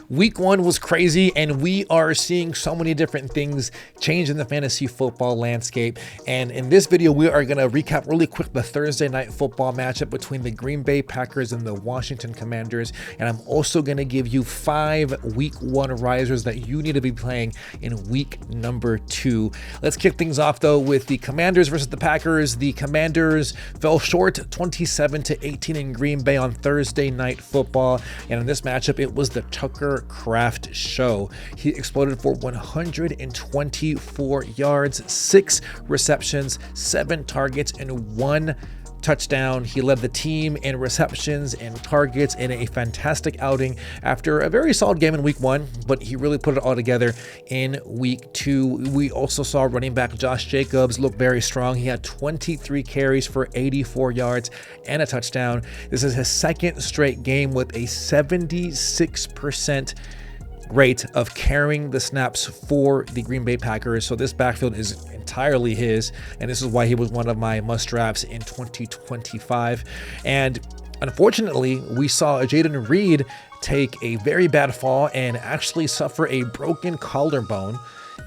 Week 1 was crazy, and we are seeing so many different things change in the fantasy football landscape. And in this video, we are going to recap really quick the Thursday night football matchup between the Green Bay Packers and the Washington Commanders. And I'm also going to give you 5 Week 1 risers that you need to be playing in week number 2. Let's kick things off, though, with the Commanders versus the Packers. The Commanders fell short 27-18 in Green Bay on Thursday night football. And in this matchup, it was the Kraft show. He exploded for 124 yards, 6 receptions, 7 targets, and 1 touchdown. He led the team in receptions and targets in a fantastic outing after a very solid game in week 1, but he really put it all together in week 2. We also saw running back Josh Jacobs look very strong. He had 23 carries for 84 yards and a touchdown. This is his second straight game with a 76% rate of carrying the snaps for the Green Bay Packers. So this backfield is entirely his, and this is why he was one of my must drafts in 2025. And unfortunately, we saw Jayden Reed take a very bad fall and actually suffer a broken collarbone.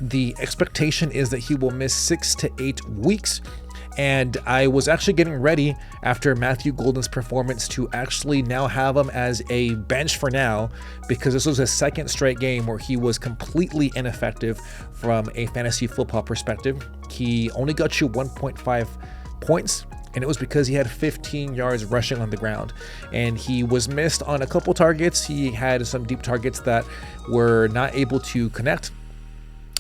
The expectation is that he will miss 6 to 8 weeks. And I was actually getting ready after Matthew Golden's performance to actually now have him as a bench for now, because this was his second straight game where he was completely ineffective from a fantasy football perspective. He only got you 1.5 points, and it was because he had 15 yards rushing on the ground. And he was missed on a couple targets. He had some deep targets that were not able to connect.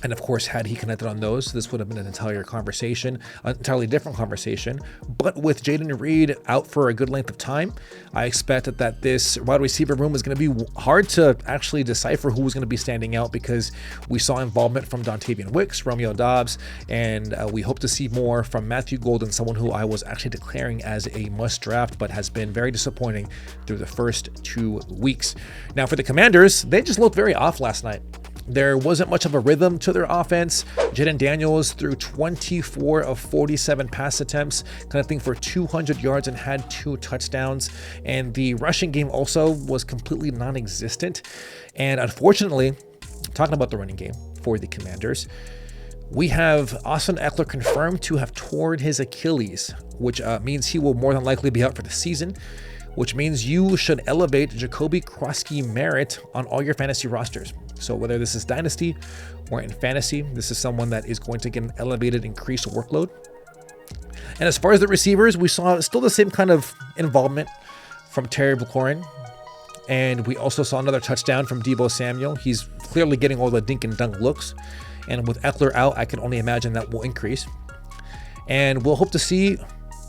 And of course, had he connected on those, this would have been an entirely different conversation. But with Jayden Reed out for a good length of time, I expected that this wide receiver room was going to be hard to actually decipher who was going to be standing out, because we saw involvement from Dontavian Wicks, Romeo Doubs, and we hope to see more from Matthew Golden, someone who I was actually declaring as a must draft, but has been very disappointing through the first 2 weeks. Now for the Commanders, they just looked very off last night. There wasn't much of a rhythm to their offense. Jaden Daniels threw 24 of 47 pass attempts, connecting for 200 yards and had 2 touchdowns. And the rushing game also was completely non-existent. And unfortunately, talking about the running game for the Commanders, we have Austin Ekeler confirmed to have torn his Achilles, which means he will more than likely be out for the season, which means you should elevate Jacoby Krosky-Merritt on all your fantasy rosters. So whether this is Dynasty or in Fantasy, this is someone that is going to get an elevated, increased workload. And as far as the receivers, we saw still the same kind of involvement from Terry McLaurin. And we also saw another touchdown from Deebo Samuel. He's clearly getting all the dink and dunk looks. And with Ekeler out, I can only imagine that will increase. And we'll hope to see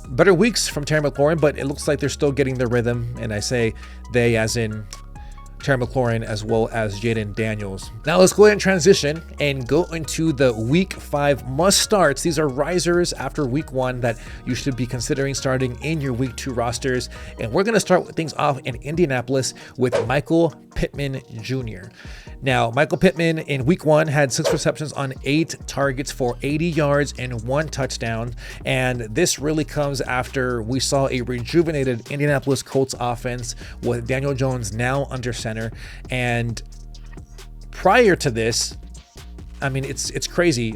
better weeks from Terry McLaurin, but it looks like they're still getting their rhythm. And I say they as in Terry McLaurin as well as Jayden Daniels. Now let's go ahead and transition and go into the week 5 must starts. These are risers after week 1 that you should be considering starting in your week 2 rosters. And we're going to start things off in Indianapolis with Michael Pittman Jr. Now, Michael Pittman in week 1 had 6 receptions on 8 targets for 80 yards and 1 touchdown. And this really comes after we saw a rejuvenated Indianapolis Colts offense with Daniel Jones now under center. And prior to this, I mean, it's crazy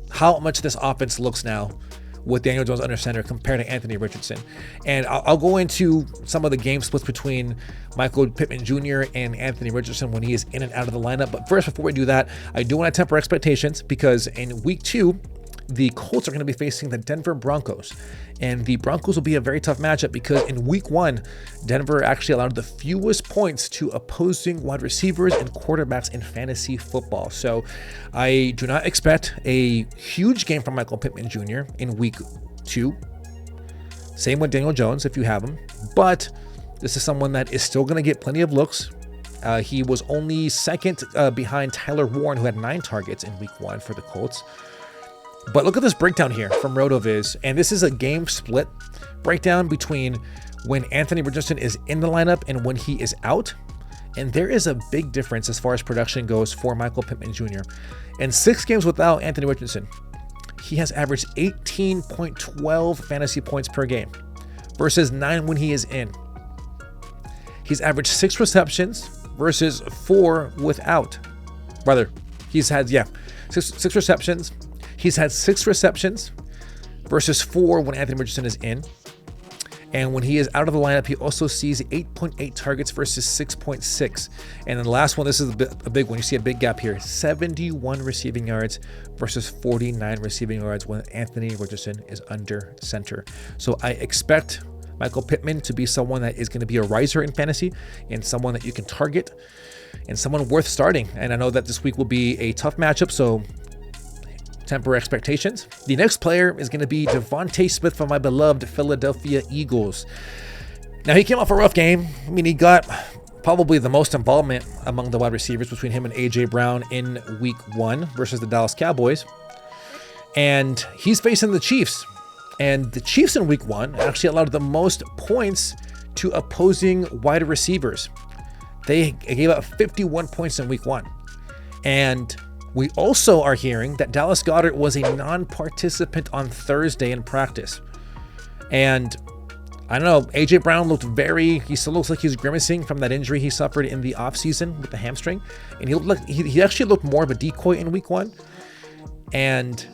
how much this offense looks now with Daniel Jones under center compared to Anthony Richardson. And I'll go into some of the game splits between Michael Pittman Jr. and Anthony Richardson when he is in and out of the lineup. But first, before we do that, I do want to temper expectations, because in week 2, the Colts are going to be facing the Denver Broncos. And the Broncos will be a very tough matchup, because in week 1, Denver actually allowed the fewest points to opposing wide receivers and quarterbacks in fantasy football. So I do not expect a huge game from Michael Pittman Jr. in week 2. Same with Daniel Jones if you have him. But this is someone that is still going to get plenty of looks. He was only second behind Tyler Warren, who had 9 targets in week 1 for the Colts. But look at this breakdown here from Rotoviz, and this is a game split breakdown between when Anthony Richardson is in the lineup and when he is out. And there is a big difference as far as production goes for Michael Pittman Jr. In 6 games without Anthony Richardson, he has averaged 18.12 fantasy points per game versus 9 when he is in. He's averaged 6 receptions versus 4 without. Rather, he's had, six receptions. He's had 6 receptions versus 4 when Anthony Richardson is in. And when he is out of the lineup, he also sees 8.8 targets versus 6.6. And then the last one, this is a big one. You see a big gap here. 71 receiving yards versus 49 receiving yards when Anthony Richardson is under center. So I expect Michael Pittman to be someone that is going to be a riser in fantasy and someone that you can target and someone worth starting. And I know that this week will be a tough matchup, so temper expectations. The next player is going to be Devontae Smith from my beloved Philadelphia Eagles. Now, he came off a rough game. I mean, he got probably the most involvement among the wide receivers between him and A.J. Brown in week 1 versus the Dallas Cowboys. And he's facing the Chiefs. And the Chiefs in week 1 actually allowed the most points to opposing wide receivers. They gave up 51 points in week 1. And we also are hearing that Dallas Goedert was a non-participant on Thursday in practice. And I don't know, A.J. Brown he still looks like he's grimacing from that injury he suffered in the offseason with the hamstring. And he actually looked more of a decoy in week 1. And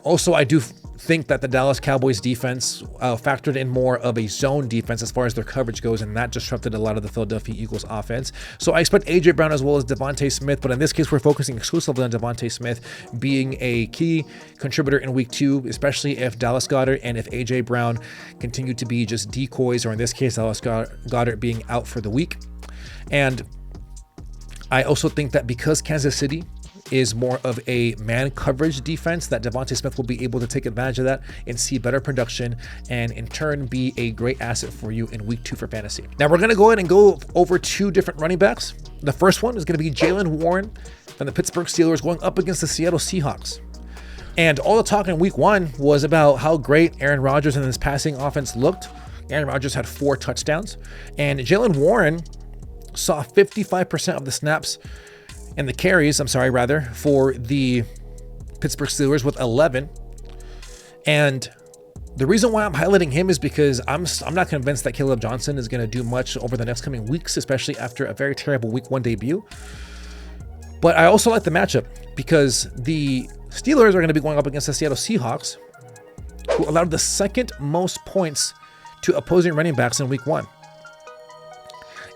also, I do think that the Dallas Cowboys defense factored in more of a zone defense as far as their coverage goes, and that disrupted a lot of the Philadelphia Eagles offense. So I expect A.J. Brown as well as Devontae Smith, but in this case, we're focusing exclusively on Devontae Smith being a key contributor in week 2, especially if Dallas Goedert and if A.J. Brown continue to be just decoys, or in this case, Dallas Goedert being out for the week. And I also think that because Kansas City is more of a man coverage defense, that Devontae Smith will be able to take advantage of that and see better production, and in turn be a great asset for you in week 2 for fantasy. Now we're going to go ahead and go over 2 different running backs. The first one is going to be Jaylen Warren from the Pittsburgh Steelers going up against the Seattle Seahawks. And all the talk in week 1 was about how great Aaron Rodgers and his passing offense looked. Aaron Rodgers had 4 touchdowns, and Jaylen Warren saw 55% of the snaps and the carries, for the Pittsburgh Steelers with 11. And the reason why I'm highlighting him is because I'm not convinced that Caleb Johnson is going to do much over the next coming weeks, especially after a very terrible week 1 debut. But I also like the matchup because the Steelers are going to be going up against the Seattle Seahawks, who allowed the second most points to opposing running backs in week 1.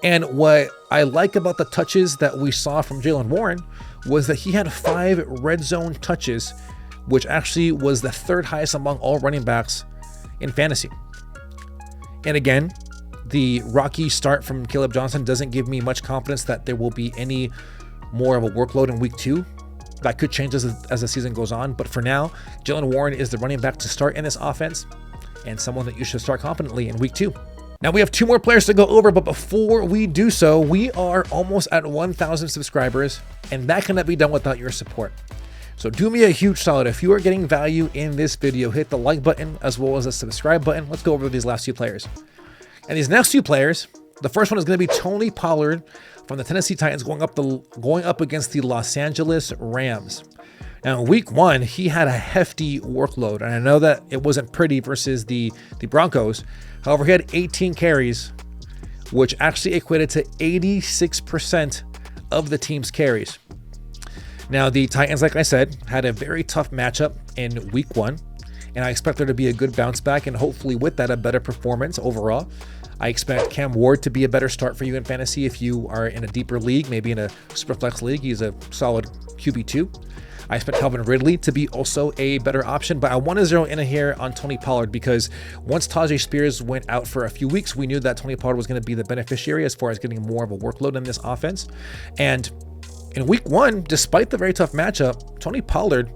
And what I like about the touches that we saw from Jaylen Warren was that he had 5 red zone touches, which actually was the 3rd highest among all running backs in fantasy. And again, the rocky start from Caleb Johnson doesn't give me much confidence that there will be any more of a workload in week 2. That could change as the season goes on. But for now, Jaylen Warren is the running back to start in this offense and someone that you should start confidently in week 2. Now we have 2 more players to go over, but before we do so, we are almost at 1,000 subscribers, and that cannot be done without your support. So do me a huge solid. If you are getting value in this video, hit the like button as well as the subscribe button. Let's go over these last 2 players. And these next 2 players, the first one is going to be Tony Pollard from the Tennessee Titans going up against the Los Angeles Rams. Now in week 1, he had a hefty workload, and I know that it wasn't pretty versus the Broncos. However, he had 18 carries, which actually equated to 86% of the team's carries. Now, the Titans, like I said, had a very tough matchup in week 1, and I expect there to be a good bounce back, and hopefully with that, a better performance overall. I expect Cam Ward to be a better start for you in fantasy if you are in a deeper league, maybe in a Superflex league. He's a solid QB2. I expect Calvin Ridley to be also a better option, but I want to zero in here on Tony Pollard because once Tajay Spears went out for a few weeks, we knew that Tony Pollard was going to be the beneficiary as far as getting more of a workload in this offense. And in week 1, despite the very tough matchup, Tony Pollard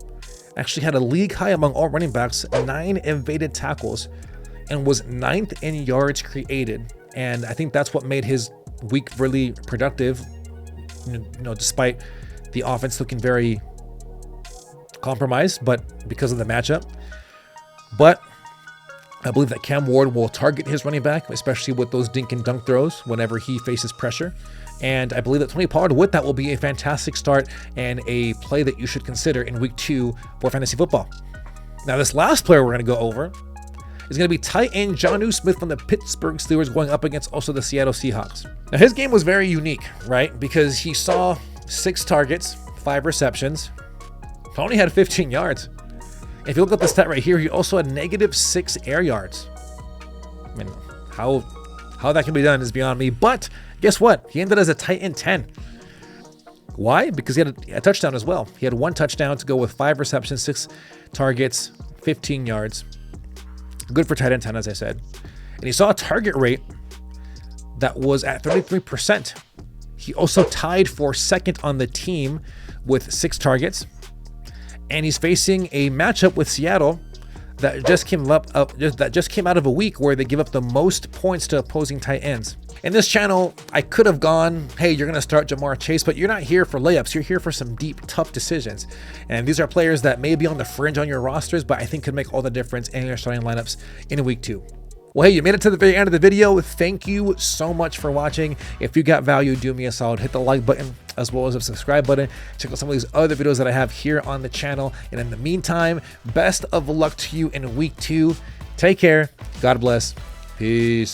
actually had a league high among all running backs, 9 evaded tackles, and was 9th in yards created. And I think that's what made his week really productive, despite the offense looking very compromised, but because of the matchup. But I believe that Cam Ward will target his running back, especially with those dink and dunk throws whenever he faces pressure. And I believe that Tony Pollard with that will be a fantastic start and a play that you should consider in week 2 for fantasy football. Now, this last player we're going to go over is going to be tight end Jonnu Smith from the Pittsburgh Steelers going up against also the Seattle Seahawks. Now, his game was very unique, right? Because he saw 6 targets, 5 receptions, only had 15 yards. If you look at the stat right here, he also had -6 air yards. I mean, how that can be done is beyond me. But guess what? He ended as a tight end 10. Why? Because he had a touchdown as well. He had 1 touchdown to go with 5 receptions, 6 targets, 15 yards. Good for tight end 10, as I said. And he saw a target rate that was at 33%. He also tied for second on the team with 6 targets. And he's facing a matchup with Seattle that just came out of a week where they give up the most points to opposing tight ends. In this channel, I could have gone, hey, you're going to start Jamar Chase, but you're not here for layups. You're here for some deep, tough decisions. And these are players that may be on the fringe on your rosters, but I think could make all the difference in your starting lineups in week 2. Well, hey, you made it to the very end of the video. Thank you so much for watching. If you got value, do me a solid. Hit the like button as well as the subscribe button. Check out some of these other videos that I have here on the channel. And in the meantime, best of luck to you in week 2. Take care. God bless. Peace.